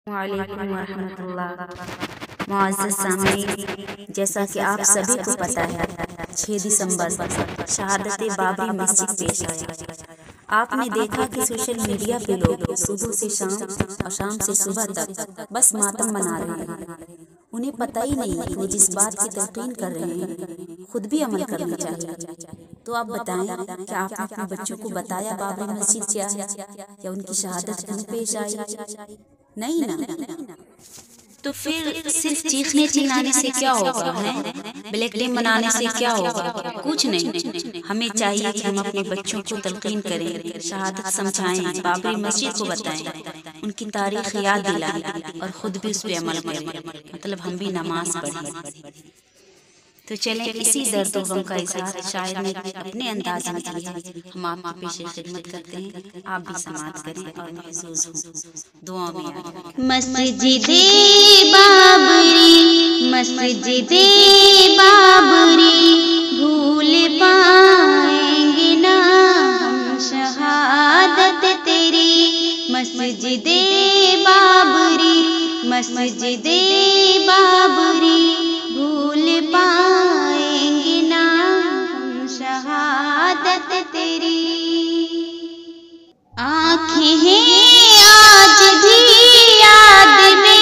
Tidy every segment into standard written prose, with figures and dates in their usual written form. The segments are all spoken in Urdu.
وعلیکم ورحمۃ اللہ۔ معزز سامعین، جیسا کہ آپ سبھی کو پتہ ہے 6 دسمبر شہادت بابری مسجد پیش آیا۔ آپ نے دیکھا کہ سوشل میڈیا پہ لوگ صبح سے شام اور شام سے صبح تک بس ماتم منا رہے ہیں۔ انہیں پتہ ہی نہیں کہ وہ جس بات کی تلقین کر رہے ہیں خود بھی عمل کرنا چاہیے۔ تو آپ بتائیں کہ آپ نے اپنے بچوں کو بتایا بابری مسجد کیا ہے یا ان کی شہادت کیوں پیش آئی؟ نہیں نا۔ تو پھر صرف چیخنے چلانے سے کیا ہوگا ہے؟ بلیک ڈے منانے سے کیا ہوگا؟ کچھ نہیں۔ ہمیں چاہیے کہ ہم اپنے بچوں کو تلقین کریں، شہادت سمجھائیں، بابری مسجد کو بتائیں، ان کی تاریخ یاد دلائیں اور خود بھی اس پہ عمل کریں، مطلب ہم بھی نماز پڑھیں۔ تو چلیں اسی درد و غم کا اظہار شاعر نے اپنے انداز میں کیا، ہم آپ کی پیش خدمت کرتے ہیں۔ آپ بھی سماعت کریں اور محظوظ ہوں، دعا میں یاد رکھیں۔ مسجد بابری، مسجد بابری، بھول پائیں گے نا ہم شہادت تیری۔ مسجد بابری، مسجد بابری، بھول پائیں گے نا ہم شہادت تیری۔ آنکھیں ہیں آج بھی یاد میں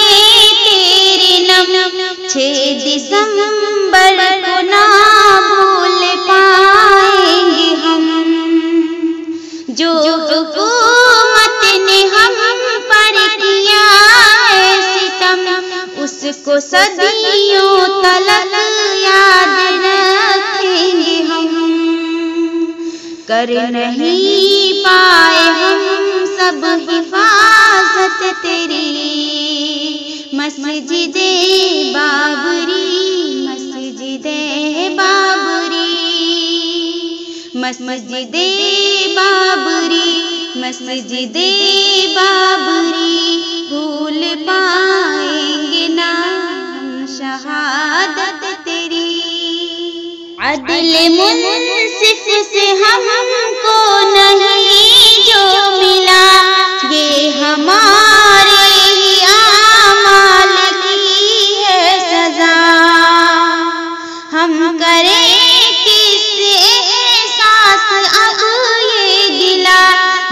تیرے نم، 6 دسمبر کو نہ بھول پائیں گے ہم۔ جو حکومت نے ہم پر کیا ہے ستم، اس کو صدیوں تلک یاد رکھیں گے ہم۔ کر نہیں پائے ہم سب حفاظت تیری۔ مسجد بابری، مسجد بابری، مسجد بابری، مسجد بابری، بھول پائیں گے نا ہم شہادت تیری۔ عدل منصف سے ہم کو نہیں جو ملا، یہ ہمارے ہی اعمال کی ہے سزا۔ ہم کریں کس سے احساس اب یہ گلا،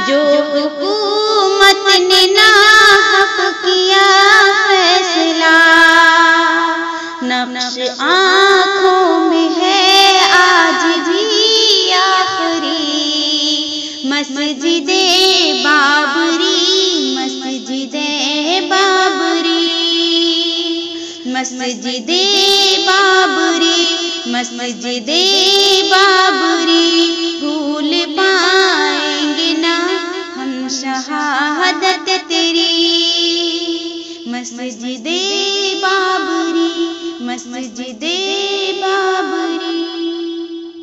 جو حکومت نے ناحق کیا فیصلہ۔ نقش آنکھوں میں ہے آج بھی آخری، مسجد بابری، مسجد بابری، مسجد بابری، مسجد بابری، بھول پائیں گے نا ہم شہادت تیری۔ مسجد بابری، مسجد بابری۔